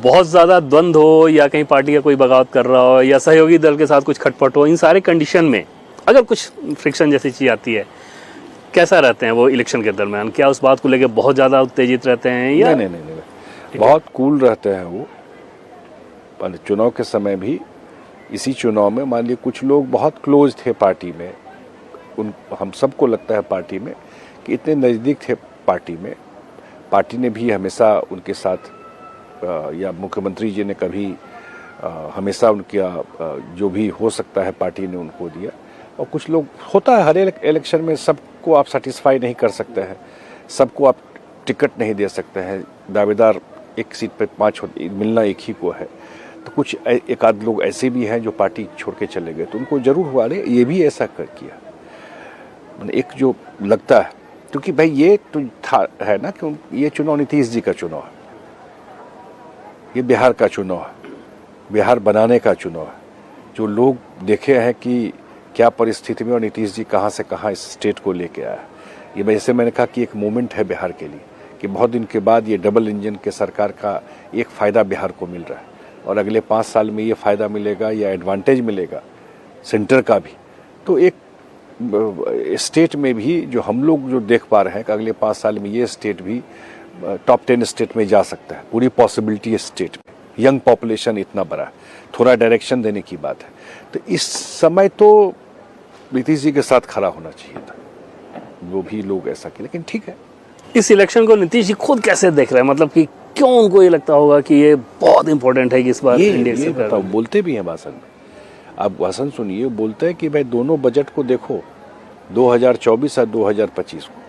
बहुत ज़्यादा द्वंद्व हो या कहीं पार्टी का कोई बगावत कर रहा हो या सहयोगी दल के साथ कुछ खटपट हो, इन सारे कंडीशन में अगर कुछ फ्रिक्शन जैसी चीज़ आती है, कैसा रहते हैं वो इलेक्शन के दरमियान? क्या उस बात को लेकर बहुत ज़्यादा उत्तेजित रहते हैं या नहीं, बहुत कूल रहते हैं वो। चुनाव के समय भी, इसी चुनाव में मान लीजिए कुछ लोग बहुत क्लोज थे पार्टी में, हम सबको लगता है पार्टी में कि इतने नज़दीक थे पार्टी में, पार्टी ने भी हमेशा उनके साथ या मुख्यमंत्री जी ने कभी हमेशा उनका जो भी हो सकता है पार्टी ने उनको दिया। और कुछ लोग, होता है हर इलेक्शन में, सबको आप सेटिस्फाई नहीं कर सकते हैं, सबको आप टिकट नहीं दे सकते हैं, दावेदार एक सीट पे 5 मिलना एक ही को है। तो कुछ एक आध लोग ऐसे भी हैं जो पार्टी छोड़ के चले गए, तो उनको जरूर हुआ अरे ये भी ऐसा कर किया, एक जो लगता है। क्योंकि भाई ये तो था है ना कि ये चुनाव नीतीश जी का चुनाव है, ये बिहार का चुनाव है, बिहार बनाने का चुनाव है। जो लोग देखे हैं कि क्या परिस्थिति में और नीतीश जी कहाँ से कहाँ इस स्टेट को लेके आया, ये जैसे मैंने कहा कि एक मोमेंट है बिहार के लिए कि बहुत दिन के बाद ये डबल इंजन के सरकार का एक फ़ायदा बिहार को मिल रहा है, और अगले 5 साल में ये फ़ायदा मिलेगा या एडवांटेज मिलेगा सेंटर का भी। तो एक स्टेट में भी जो हम लोग जो देख पा रहे हैं कि अगले 5 साल में ये स्टेट भी टॉप 10 स्टेट में जा सकता है, पूरी पॉसिबिलिटी है स्टेट में। यंग पॉपुलेशन इतना बड़ा है, थोड़ा डायरेक्शन देने की बात है। तो इस समय तो नीतीश जी के साथ खड़ा होना चाहिए था, वो भी लोग ऐसा किए, लेकिन ठीक है। इस इलेक्शन को नीतीश जी खुद कैसे देख रहे हैं? मतलब कि क्यों उनको ये लगता होगा कि ये बहुत इंपॉर्टेंट है कि इस बार इंडिया ये बताओ, बोलते भी हैं भाषण में, आप भाषण सुनिए, बोलते हैं कि भाई दोनों बजट को देखो, 2024 और 2025 को।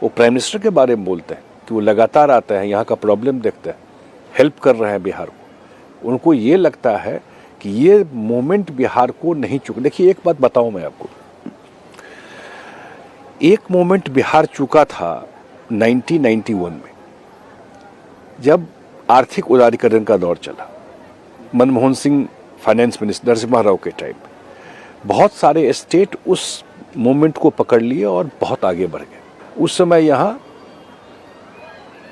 वो प्राइम मिनिस्टर के बारे में बोलते हैं कि वो लगातार आते हैं, यहाँ का प्रॉब्लम देखते हैं, हेल्प कर रहे हैं बिहार को। उनको ये लगता है कि ये मोमेंट बिहार को नहीं चुका। देखिए एक बात बताऊं मैं आपको, एक मोमेंट बिहार चुका था 1991 में, जब आर्थिक उदारीकरण का दौर चला, मनमोहन सिंह फाइनेंस मिनिस्टर, नरसिम्हा राव के टाइम में बहुत सारे स्टेट उस मोमेंट को पकड़ लिए और बहुत आगे बढ़ गए। उस समय यहाँ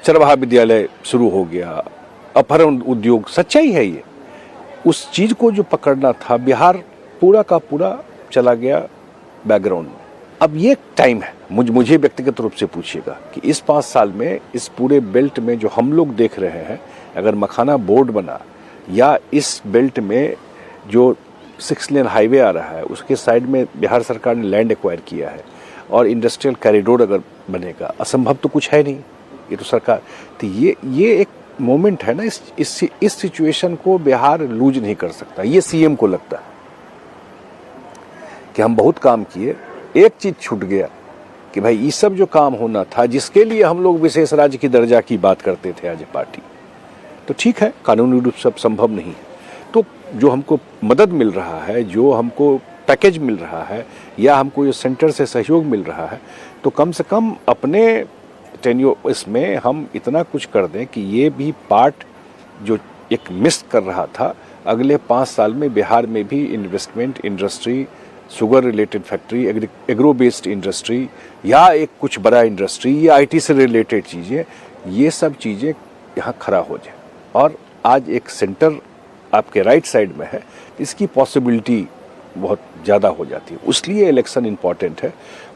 चरवाहा विद्यालय शुरू हो गया, अपहरण उद्योग, सच्चाई है ये। उस चीज को जो पकड़ना था, बिहार पूरा का पूरा चला गया बैकग्राउंड में। अब ये टाइम है, मुझे व्यक्तिगत रूप से पूछिएगा कि इस 5 साल में इस पूरे बेल्ट में जो हम लोग देख रहे हैं, अगर मखाना बोर्ड बना या इस बेल्ट में जो 6 लेन हाईवे आ रहा है, उसके साइड में बिहार सरकार ने लैंड एक्वायर किया है और इंडस्ट्रियल कॉरिडोर अगर बनेगा, असंभव तो कुछ है नहीं, ये तो सरकार। तो ये एक मोमेंट है ना, इस सिचुएशन को बिहार लूज नहीं कर सकता। ये सीएम को लगता है कि हम बहुत काम किए, एक चीज छूट गया कि भाई ये सब जो काम होना था, जिसके लिए हम लोग विशेष राज्य की दर्जा की बात करते थे आज पार्टी, तो ठीक है कानूनी रूप से संभव नहीं है। तो जो हमको मदद मिल रहा है, जो हमको पैकेज मिल रहा है, या हमको ये सेंटर से सहयोग मिल रहा है, तो कम से कम अपने टेन्योर इसमें हम इतना कुछ कर दें कि ये भी पार्ट जो एक मिस कर रहा था, अगले 5 साल में बिहार में भी investment, industry, sugar related factory, agro based industry, या एक कुछ बड़ा इंडस्ट्री, या आईटी से रिलेटेड चीज़ें, ये सब चीज़ें यहाँ खड़ा हो जाए। और आज एक सेंटर आपके राइट साइड में है, इसकी पॉसिबिलिटी बहुत ज़्यादा हो जाती है। उसलिए इलेक्शन इम्पॉर्टेंट है।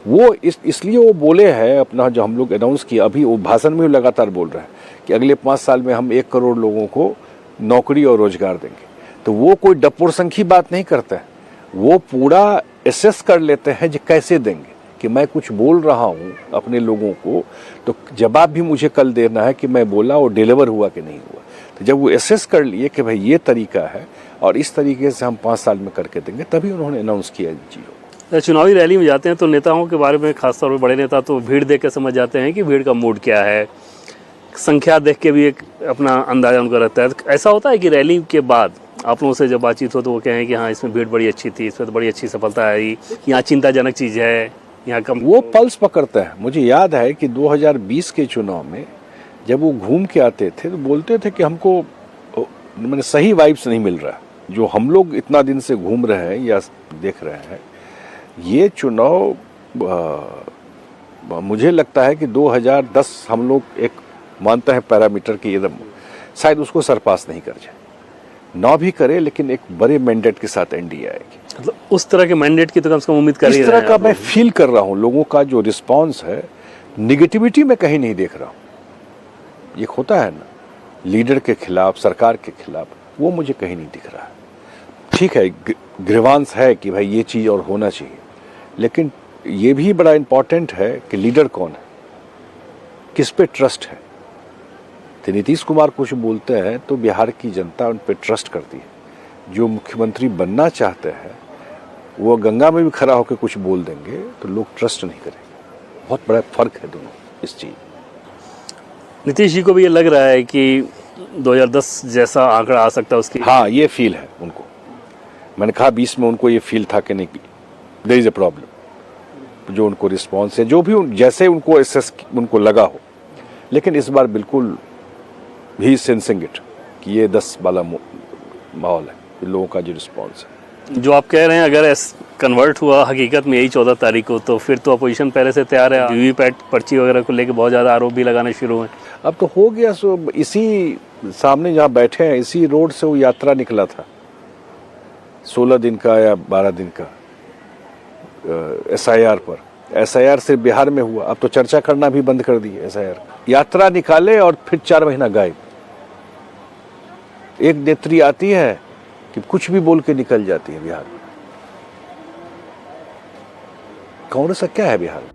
वो इसलिए वो बोले हैं अपना, जो हम लोग अनाउंस किया, अभी वो भाषण में लगातार बोल रहे हैं कि अगले 5 साल में हम 1 करोड़ लोगों को नौकरी और रोजगार देंगे। तो वो कोई डपोर संख्या बात नहीं करता है, वो पूरा एसेस कर लेते हैं जो कैसे देंगे, कि मैं कुछ बोल रहा हूँ अपने लोगों को, तो जवाब भी मुझे कल देना है कि मैं बोला और डिलीवर हुआ कि नहीं हुआ। तो जब वो एसेस कर लिए कि भाई ये तरीका है और इस तरीके से हम 5 साल में करके देंगे, तभी उन्होंने अनाउंस किया इन चीज़ों को। चुनावी रैली में जाते हैं तो नेताओं के बारे में, खासतौर पर बड़े नेता, तो भीड़ देख के समझ जाते हैं कि भीड़ का मूड क्या है, संख्या देख के भी एक अपना अंदाजा उनका रहता है। ऐसा होता है कि रैली के बाद आप लोगों से जब बातचीत हो तो वो कहें कि हाँ इसमें भीड़ बड़ी अच्छी थी, इसमें तो बड़ी अच्छी सफलता आई, यहाँ चिंताजनक चीज़ है, यहाँ कम। वो पल्स पकड़ता है। मुझे याद है कि 2020 के चुनाव में जब वो घूम के आते थे तो बोलते थे कि हमको मैंने सही वाइब्स नहीं मिल रहा, जो हम लोग इतना दिन से घूम रहे हैं या देख रहे हैं। ये चुनाव मुझे लगता है कि 2010 हम लोग एक मानते हैं पैरामीटर की एकदम शायद उसको सरपास नहीं कर जाए, ना भी करे लेकिन एक बड़े मैंडेट के साथ एनडीए आएगी। मतलब उस तरह के मैंडेट की तो कम से कम उम्मीद कर ही इस रहे तरह हैं का आप मैं लोग। फील कर रहा हूं, लोगों का जो रिस्पांस है, निगेटिविटी में कहीं नहीं देख रहा हूं। एक होता है ना लीडर के खिलाफ, सरकार के खिलाफ, वो मुझे कहीं नहीं दिख रहा है। ठीक है, ग्रीवांस है कि भाई ये चीज और होना चाहिए, लेकिन ये भी बड़ा इंपॉर्टेंट है कि लीडर कौन है, किस पे ट्रस्ट है। तो नीतीश कुमार कुछ बोलते हैं तो बिहार की जनता उन पे ट्रस्ट करती है। जो मुख्यमंत्री बनना चाहते हैं वो गंगा में भी खड़ा होकर कुछ बोल देंगे तो लोग ट्रस्ट नहीं करेंगे। बहुत बड़ा फर्क है दोनों इस चीज। नीतीश जी को भी ये लग रहा है कि 2010 जैसा आंकड़ा आ सकता है उसकी। हाँ, ये फील है उनको। मैंने कहा 20 में उनको ये फील था कि नहीं, देयर इज अ प्रॉब्लम। जो उनको रिस्पॉन्स है, जो भी जैसे उनको एसेस उनको लगा हो, लेकिन इस बार बिल्कुल भी सेंसिंग इट कि ये 10 वाला माहौल है, लोगों का जो रिस्पॉन्स है। जो आप कह रहे हैं अगर कन्वर्ट हुआ हकीकत में यही 14 तारीख को, तो फिर तो अपोजिशन पहले से तैयार है। वीवीपैट पर्ची वगैरह को लेकर बहुत ज़्यादा आरोप भी लगाने शुरू हुए। अब तो हो गया। सो इसी सामने जहाँ बैठे हैं, इसी रोड से वो यात्रा निकला था 16 दिन का या 12 दिन का एसआईआर पर। एसआईआर सिर्फ बिहार में हुआ, अब तो चर्चा करना भी बंद कर दी एसआईआर। यात्रा निकाले और फिर 4 महीना गायब। एक नेत्री आती है कि कुछ भी बोल के निकल जाती है बिहार में। कांग्रेस का क्या है बिहार में?